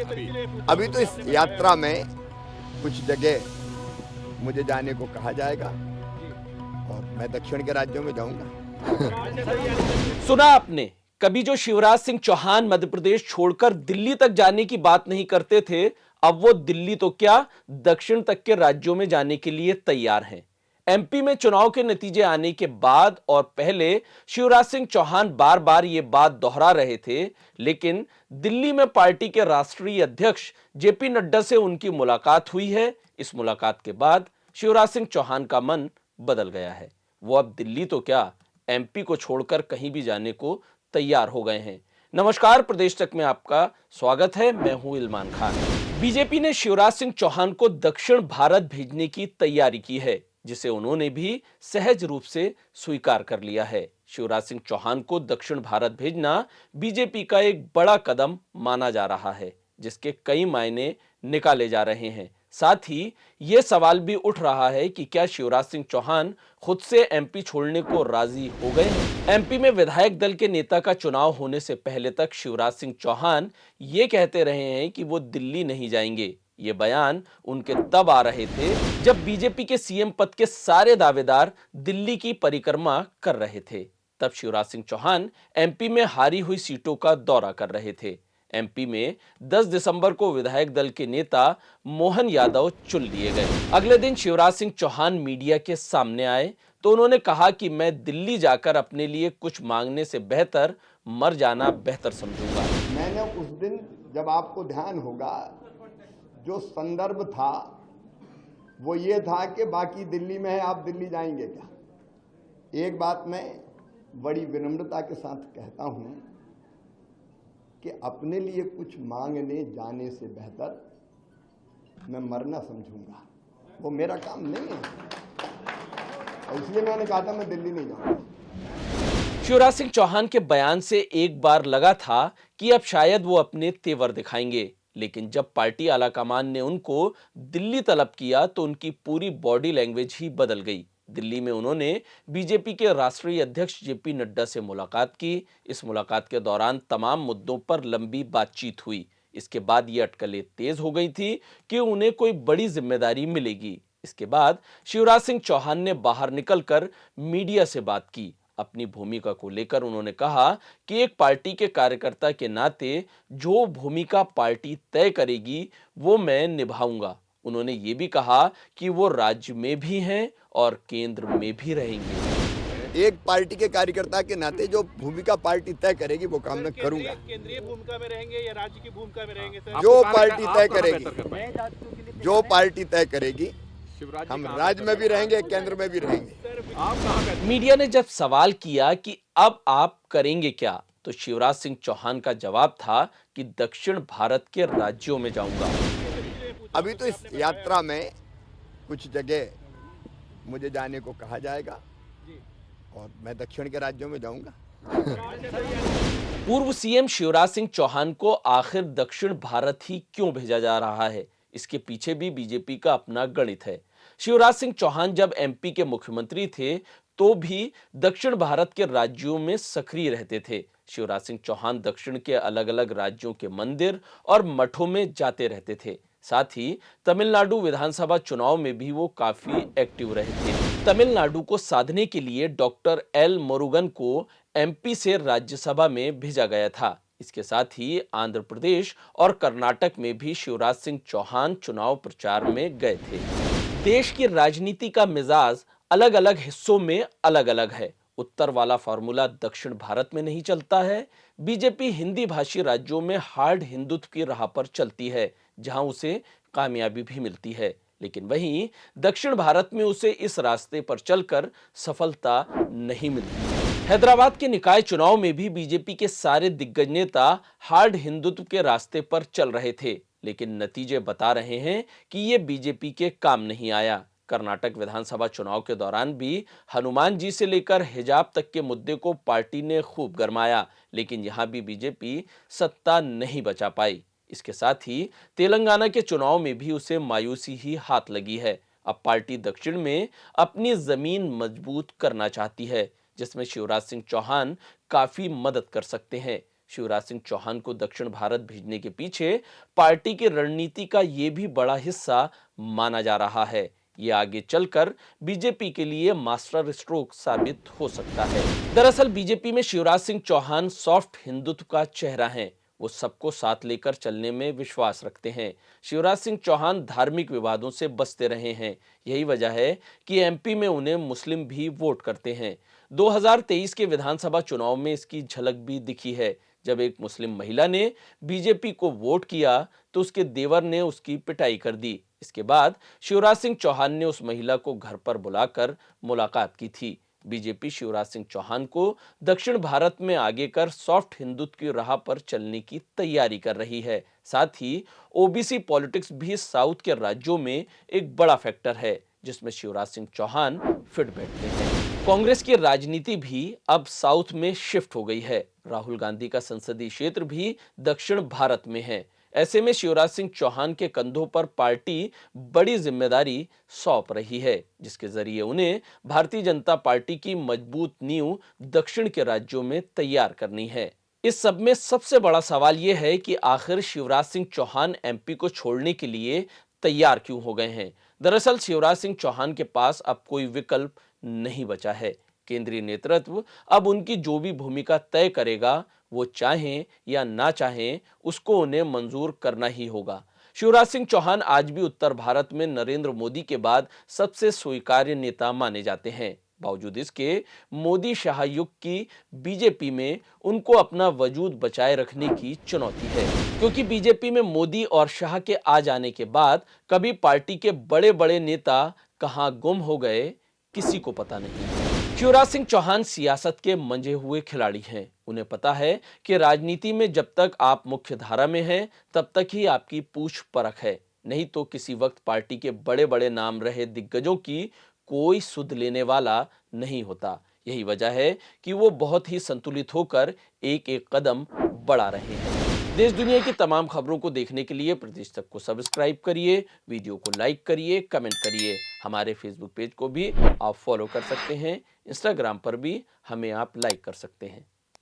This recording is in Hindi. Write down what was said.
अभी तो इस यात्रा में कुछ जगह मुझे जाने को कहा जाएगा और मैं दक्षिण के राज्यों में जाऊंगा। सुना आपने, कभी जो शिवराज सिंह चौहान मध्य प्रदेश छोड़कर दिल्ली तक जाने की बात नहीं करते थे, अब वो दिल्ली तो क्या दक्षिण तक के राज्यों में जाने के लिए तैयार हैं। एमपी में चुनाव के नतीजे आने के बाद और पहले शिवराज सिंह चौहान बार बार ये बात दोहरा रहे थे, लेकिन दिल्ली में पार्टी के राष्ट्रीय अध्यक्ष जेपी नड्डा से उनकी मुलाकात हुई है। इस मुलाकात के बाद शिवराज सिंह चौहान का मन बदल गया है। वो अब दिल्ली तो क्या एमपी को छोड़कर कहीं भी जाने को तैयार हो गए हैं। नमस्कार, प्रदेश तक में आपका स्वागत है। मैं हूं इल्मान खान। बीजेपी ने शिवराज सिंह चौहान को दक्षिण भारत भेजने की तैयारी की है, जिसे उन्होंने भी सहज रूप से स्वीकार कर लिया है। शिवराज सिंह चौहान को दक्षिण भारत भेजना बीजेपी का एक बड़ा कदम माना जा रहा है, जिसके कई मायने निकाले जा रहे हैं। साथ ही यह सवाल भी उठ रहा है कि क्या शिवराज सिंह चौहान खुद से एमपी छोड़ने को राजी हो गए हैं। एमपी में विधायक दल के नेता का चुनाव होने से पहले तक शिवराज सिंह चौहान ये कहते रहे हैं कि वो दिल्ली नहीं जाएंगे। ये बयान उनके तब आ रहे थे जब बीजेपी के सीएम पद के सारे दावेदार दिल्ली की परिक्रमा कर रहे थे। तब शिवराज सिंह चौहान एमपी में हारी हुई सीटों का दौरा कर रहे थे। एमपी में 10 दिसंबर को विधायक दल के नेता मोहन यादव चुन लिए गए। अगले दिन शिवराज सिंह चौहान मीडिया के सामने आए तो उन्होंने कहा कि मैं दिल्ली जाकर अपने लिए कुछ मांगने से बेहतर मर जाना बेहतर समझूंगा। मैंने उस दिन, जब आपको ध्यान होगा, जो संदर्भ था वो ये था कि बाकी दिल्ली में है, आप दिल्ली जाएंगे क्या। एक बात मैं बड़ी विनम्रता के साथ कहता हूं कि अपने लिए कुछ मांगने जाने से बेहतर मैं मरना समझूंगा। वो मेरा काम नहीं है, और इसलिए मैंने कहा था मैं दिल्ली नहीं जाऊंगा। शिवराज सिंह चौहान के बयान से एक बार लगा था कि अब शायद वो अपने तेवर दिखाएंगे, लेकिन जब पार्टी आलाकमान ने उनको दिल्ली तलब किया तो उनकी पूरी बॉडी लैंग्वेज ही बदल गई। दिल्ली में उन्होंने बीजेपी के राष्ट्रीय अध्यक्ष जेपी नड्डा से मुलाकात की। इस मुलाकात के दौरान तमाम मुद्दों पर लंबी बातचीत हुई। इसके बाद ये अटकलें तेज हो गई थी कि उन्हें कोई बड़ी जिम्मेदारी मिलेगी। इसके बाद शिवराज सिंह चौहान ने बाहर निकलकर मीडिया से बात की। अपनी भूमिका को लेकर उन्होंने कहा कि एक पार्टी के कार्यकर्ता के नाते जो भूमिका पार्टी तय करेगी वो मैं निभाऊंगा। उन्होंने ये भी कहा कि वो राज्य में भी हैं और केंद्र में भी रहेंगे। एक पार्टी के कार्यकर्ता के नाते जो भूमिका पार्टी तय करेगी वो काम मैं करूंगा। केंद्रीय भूमिका में रहेंगे या राज्य की भूमिका में रहेंगे सर? जो पार्टी तय करेगी, जो पार्टी तय करेगी, हम राज्य में भी रहेंगे, केंद्र में भी रहेंगे। मीडिया ने जब सवाल किया कि अब आप करेंगे क्या, तो शिवराज सिंह चौहान का जवाब था कि दक्षिण भारत के राज्यों में जाऊंगा। अभी तो इस यात्रा में कुछ जगह मुझे जाने को कहा जाएगा और मैं दक्षिण के राज्यों में जाऊंगा। पूर्व सीएम शिवराज सिंह चौहान को आखिर दक्षिण भारत ही क्यों भेजा जा रहा है, इसके पीछे भी बीजेपी का अपना गणित है। शिवराज सिंह चौहान जब एमपी के मुख्यमंत्री थे तो भी दक्षिण भारत के राज्यों में सक्रिय रहते थे। शिवराज सिंह चौहान दक्षिण के अलग अलग राज्यों के मंदिर और मठों में जाते रहते थे। साथ ही तमिलनाडु विधानसभा चुनाव में भी वो काफी एक्टिव रहे थे। तमिलनाडु को साधने के लिए डॉक्टर एल मुरुगन को एमपी से राज्यसभा में भेजा गया था। इसके साथ ही आंध्र प्रदेश और कर्नाटक में भी शिवराज सिंह चौहान चुनाव प्रचार में गए थे। देश की राजनीति का मिजाज अलग अलग हिस्सों में अलग अलग है। उत्तर वाला फॉर्मूला दक्षिण भारत में नहीं चलता है। बीजेपी हिंदी भाषी राज्यों में हार्ड हिंदुत्व की राह पर चलती है, जहां उसे कामयाबी भी मिलती है, लेकिन वहीं दक्षिण भारत में उसे इस रास्ते पर चलकर सफलता नहीं मिलती। हैदराबाद के निकाय चुनाव में भी बीजेपी के सारे दिग्गज नेता हार्ड हिंदुत्व के रास्ते पर चल रहे थे, लेकिन नतीजे बता रहे हैं कि ये बीजेपी के काम नहीं आया। कर्नाटक विधानसभा चुनाव के दौरान भी हनुमान जी से लेकर हिजाब तक के मुद्दे को पार्टी ने खूब गरमाया, लेकिन यहां भी बीजेपी सत्ता नहीं बचा पाई। इसके साथ ही तेलंगाना के चुनाव में भी उसे मायूसी ही हाथ लगी है। अब पार्टी दक्षिण में अपनी जमीन मजबूत करना चाहती है, जिसमें शिवराज सिंह चौहान काफी मदद कर सकते हैं। शिवराज सिंह चौहान को दक्षिण भारत भेजने के पीछे पार्टी की रणनीति का ये भी बड़ा हिस्सा माना जा रहा है। ये आगे चलकर बीजेपी के लिए मास्टर स्ट्रोक साबित हो सकता है। दरअसल बीजेपी में शिवराज सिंह चौहान सॉफ्ट हिंदुत्व का चेहरा हैं। वो सबको साथ लेकर चलने में विश्वास रखते हैं। शिवराज सिंह चौहान धार्मिक विवादों से बचते रहे हैं। यही वजह है कि एमपी में उन्हें मुस्लिम भी वोट करते हैं। 2023 के विधानसभा चुनाव में इसकी झलक भी दिखी है। जब एक मुस्लिम महिला ने बीजेपी को वोट किया तो उसके देवर ने उसकी पिटाई कर दी। इसके बाद शिवराज सिंह चौहान ने उस महिला को घर पर बुलाकर मुलाकात की थी। बीजेपी शिवराज सिंह चौहान को दक्षिण भारत में आगे कर सॉफ्ट हिंदुत्व की राह पर चलने की तैयारी कर रही है। साथ ही ओबीसी पॉलिटिक्स भी साउथ के राज्यों में एक बड़ा फैक्टर है, जिसमें शिवराज सिंह चौहान फिट बैठते हैं। कांग्रेस की राजनीति भी अब साउथ में शिफ्ट हो गई है। राहुल गांधी का संसदीय क्षेत्र भी दक्षिण भारत में है। ऐसे में शिवराज सिंह चौहान के कंधों पर पार्टी बड़ी जिम्मेदारी सौंप रही है, जिसके जरिए उन्हें भारतीय जनता पार्टी की मजबूत नींव दक्षिण के राज्यों में तैयार करनी है। इस सब में सबसे बड़ा सवाल यह है कि आखिर शिवराज सिंह चौहान एमपी को छोड़ने के लिए तैयार क्यों हो गए हैं। दरअसल शिवराज सिंह चौहान के पास अब कोई विकल्प नहीं बचा है। केंद्रीय नेतृत्व अब उनकी जो भी भूमिका तय करेगा, वो चाहें या ना चाहें, उसको उन्हें मंजूर करना ही होगा। शिवराज सिंह चौहान आज भी उत्तर भारत में नरेंद्र मोदी के बाद सबसे स्वीकार्य नेता माने जाते हैं। बावजूद इसके मोदी शाह युग की बीजेपी में उनको अपना वजूद बचाए रखने की चुनौती है, क्योंकि बीजेपी में मोदी और शाह के आ जाने के बाद कभी पार्टी के बड़े बड़े नेता कहां गुम हो गए, किसी को पता नहीं। शिवराज सिंह चौहान सियासत के मंझे हुए खिलाड़ी हैं। उन्हें पता है कि राजनीति में जब तक आप मुख्य धारा में हैं, तब तक ही आपकी पूछ परख है। नहीं तो किसी वक्त पार्टी के बड़े बड़े नाम रहे दिग्गजों की कोई सुध लेने वाला नहीं होता। यही वजह है कि वो बहुत ही संतुलित होकर एक एक कदम बढ़ा रहे हैं। देश दुनिया की तमाम खबरों को देखने के लिए प्रदेश तक को सब्सक्राइब करिए, वीडियो को लाइक करिए, कमेंट करिए। हमारे फेसबुक पेज को भी आप फॉलो कर सकते हैं। इंस्टाग्राम पर भी हमें आप लाइक कर सकते हैं।